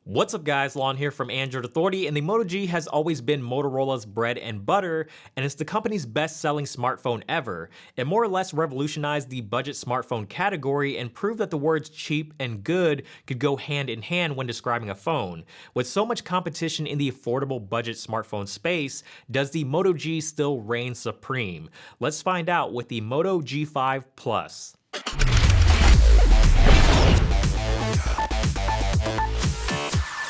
What's up guys, Lon here from Android Authority, and the Moto G has always been Motorola's bread and butter, and it's the company's best-selling smartphone ever. It more or less revolutionized the budget smartphone category and proved that the words cheap and good could go hand in hand when describing a phone. With so much competition in the affordable budget smartphone space, does the Moto G still reign supreme? Let's find out with the Moto G5 Plus.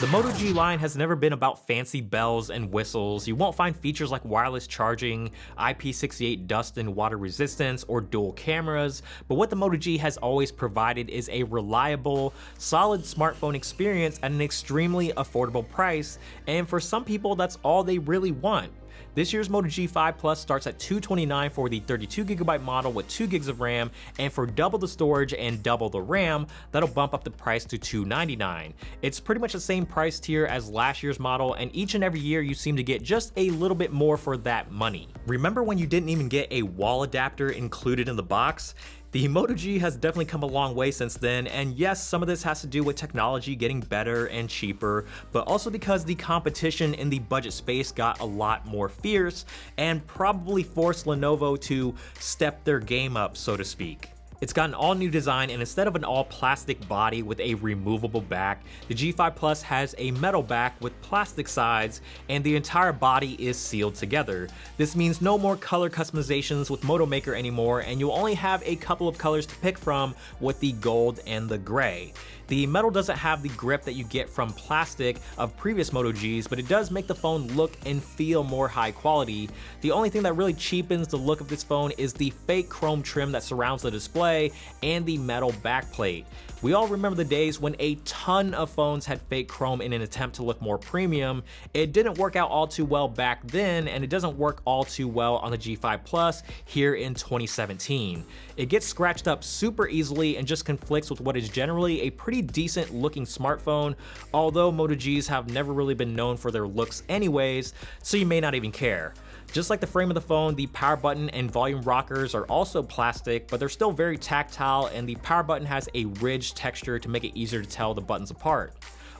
The Moto G line has never been about fancy bells and whistles. You won't find features like wireless charging, IP68 dust and water resistance, or dual cameras, but what the Moto G has always provided is a reliable, solid smartphone experience at an extremely affordable price, and for some people that's all they really want. This year's Moto G5 Plus starts at $229 for the 32GB model with 2GB of RAM, and for double the storage and double the RAM, that'll bump up the price to $299. It's pretty much the same price tier as last year's model, and each and every year you seem to get just a little bit more for that money. Remember when you didn't even get a wall adapter included in the box? The Moto G has definitely come a long way since then, and yes, some of this has to do with technology getting better and cheaper, but also because the competition in the budget space got a lot more fierce and probably forced Lenovo to step their game up, so to speak. It's got an all-new design, and instead of an all-plastic body with a removable back, the G5 Plus has a metal back with plastic sides, and the entire body is sealed together. This means no more color customizations with Moto Maker anymore, and you'll only have a couple of colors to pick from with the gold and the gray. The metal doesn't have the grip that you get from plastic of previous Moto Gs, but it does make the phone look and feel more high quality. The only thing that really cheapens the look of this phone is the fake chrome trim that surrounds the display and the metal backplate. We all remember the days when a ton of phones had fake chrome in an attempt to look more premium. It didn't work out all too well back then, and it doesn't work all too well on the G5 Plus here in 2017. It gets scratched up super easily and just conflicts with what is generally a pretty decent looking smartphone, although Moto Gs have never really been known for their looks anyways, so you may not even care. Just like the frame of the phone, the power button and volume rockers are also plastic, but they're still very tactile, and the power button has a ridged texture to make it easier to tell the buttons apart.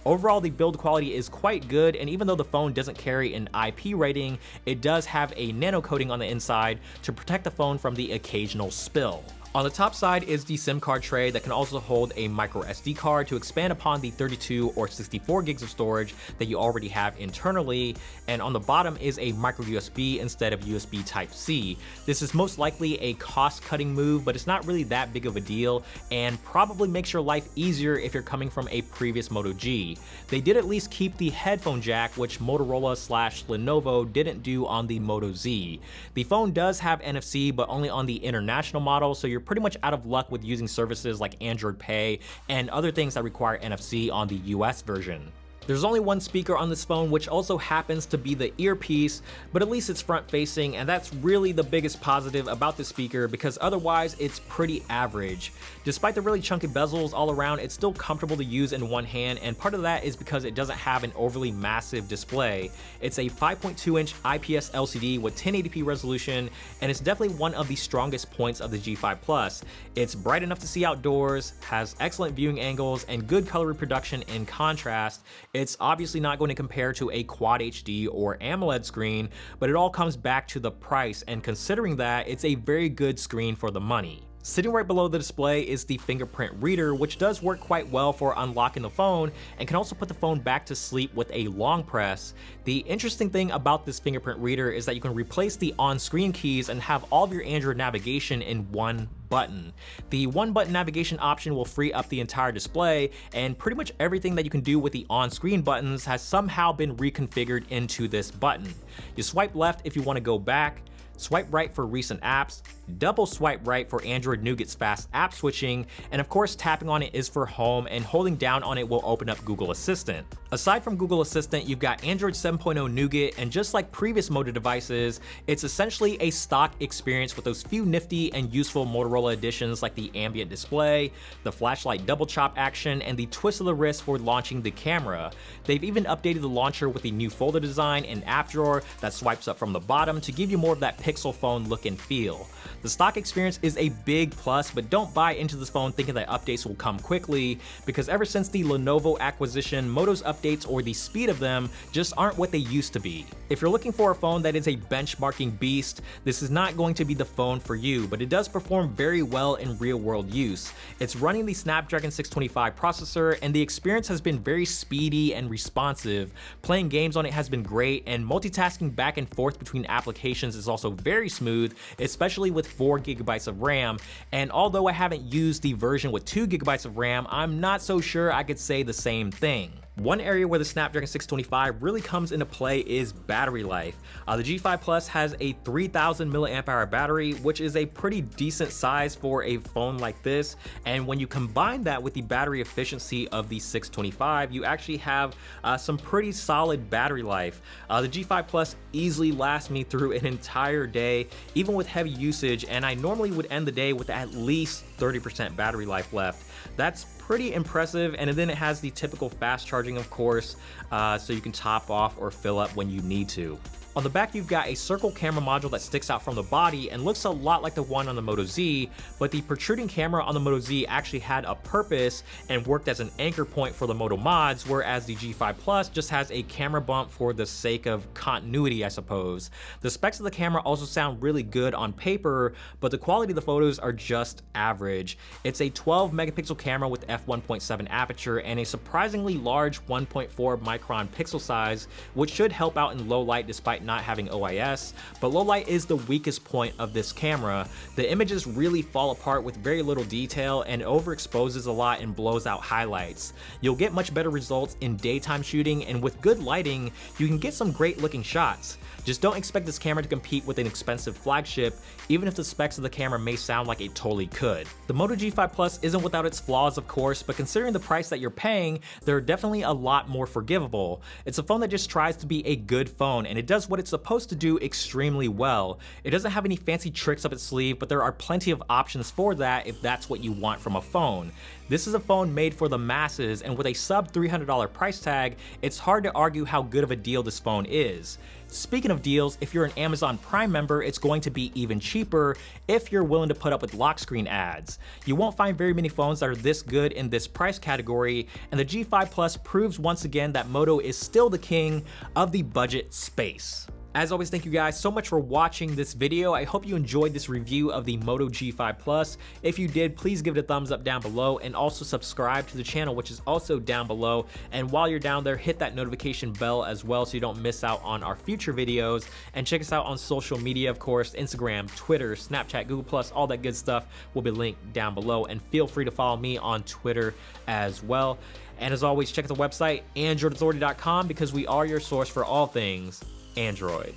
Overall, the build quality is quite good, and even though the phone doesn't carry an IP rating, it does have a nano coating on the inside to protect the phone from the occasional spill. On the top side is the SIM card tray that can also hold a micro SD card to expand upon the 32 or 64 gigs of storage that you already have internally, and on the bottom is a micro USB instead of USB Type-C. This is most likely a cost-cutting move, but it's not really that big of a deal, and probably makes your life easier if you're coming from a previous Moto G. They did at least keep the headphone jack, which Motorola/Lenovo didn't do on the Moto Z. The phone does have NFC, but only on the international model, so you're pretty much out of luck with using services like Android Pay and other things that require NFC on the US version. There's only one speaker on this phone, which also happens to be the earpiece, but at least it's front facing, and that's really the biggest positive about the speaker, because otherwise it's pretty average. Despite the really chunky bezels all around, it's still comfortable to use in one hand, and part of that is because it doesn't have an overly massive display. It's a 5.2-inch IPS LCD with 1080p resolution, and it's definitely one of the strongest points of the G5 Plus. It's bright enough to see outdoors, has excellent viewing angles, and good color reproduction in contrast. It's obviously not going to compare to a Quad HD or AMOLED screen, but it all comes back to the price, and considering that, it's a very good screen for the money. Sitting right below the display is the fingerprint reader, which does work quite well for unlocking the phone and can also put the phone back to sleep with a long press. The interesting thing about this fingerprint reader is that you can replace the on-screen keys and have all of your Android navigation in one button. The one button navigation option will free up the entire display, and pretty much everything that you can do with the on-screen buttons has somehow been reconfigured into this button. You swipe left if you want to go back, swipe right for recent apps, double swipe right for Android Nougat's fast app switching, and of course tapping on it is for home, and holding down on it will open up Google Assistant. Aside from Google Assistant, you've got Android 7.0 Nougat, and just like previous Moto devices, it's essentially a stock experience with those few nifty and useful Motorola additions like the ambient display, the flashlight double chop action, and the twist of the wrist for launching the camera. They've even updated the launcher with a new folder design and app drawer that swipes up from the bottom to give you more of that Pixel phone look and feel. The stock experience is a big plus, but don't buy into this phone thinking that updates will come quickly, because ever since the Lenovo acquisition, Moto's updates or the speed of them just aren't what they used to be. If you're looking for a phone that is a benchmarking beast, this is not going to be the phone for you, but it does perform very well in real-world use. It's running the Snapdragon 625 processor, and the experience has been very speedy and responsive. Playing games on it has been great, and multitasking back and forth between applications is also very smooth, especially with 4 GB of RAM. And although I haven't used the version with 2 GB of RAM, I'm not so sure I could say the same thing. One area where the Snapdragon 625 really comes into play is battery life. The G5 Plus has a 3000 mAh battery, which is a pretty decent size for a phone like this, and when you combine that with the battery efficiency of the 625, you actually have some pretty solid battery life. The G5 Plus easily lasts me through an entire day, even with heavy usage, and I normally would end the day with at least 30% battery life left. That's pretty impressive, and then it has the typical fast charging, of course, so you can top off or fill up when you need to. On the back, you've got a circle camera module that sticks out from the body and looks a lot like the one on the Moto Z, but the protruding camera on the Moto Z actually had a purpose and worked as an anchor point for the Moto mods, whereas the G5 Plus just has a camera bump for the sake of continuity, I suppose. The specs of the camera also sound really good on paper, but the quality of the photos are just average. It's a 12 megapixel camera with f1.7 aperture and a surprisingly large 1.4 micron pixel size, which should help out in low light despite not having OIS, but low light is the weakest point of this camera. The images really fall apart with very little detail and overexposes a lot and blows out highlights. You'll get much better results in daytime shooting, and with good lighting, you can get some great looking shots. Just don't expect this camera to compete with an expensive flagship, even if the specs of the camera may sound like it totally could. The Moto G5 Plus isn't without its flaws, of course, but considering the price that you're paying, they're definitely a lot more forgivable. It's a phone that just tries to be a good phone, and it does what it's supposed to do extremely well. It doesn't have any fancy tricks up its sleeve, but there are plenty of options for that if that's what you want from a phone. This is a phone made for the masses, and with a sub $300 price tag, it's hard to argue how good of a deal this phone is. Speaking of deals, if you're an Amazon Prime member, it's going to be even cheaper if you're willing to put up with lock screen ads. You won't find very many phones that are this good in this price category, and the G5 Plus proves once again that Moto is still the king of the budget space. As always, thank you guys so much for watching this video. I hope you enjoyed this review of the Moto G5 Plus. If you did, please give it a thumbs up down below, and also subscribe to the channel, which is also down below. And while you're down there, hit that notification bell as well so you don't miss out on our future videos. And check us out on social media, of course, Instagram, Twitter, Snapchat, Google+, all that good stuff will be linked down below. And feel free to follow me on Twitter as well. And as always, check out the website, AndroidAuthority.com, because we are your source for all things Android.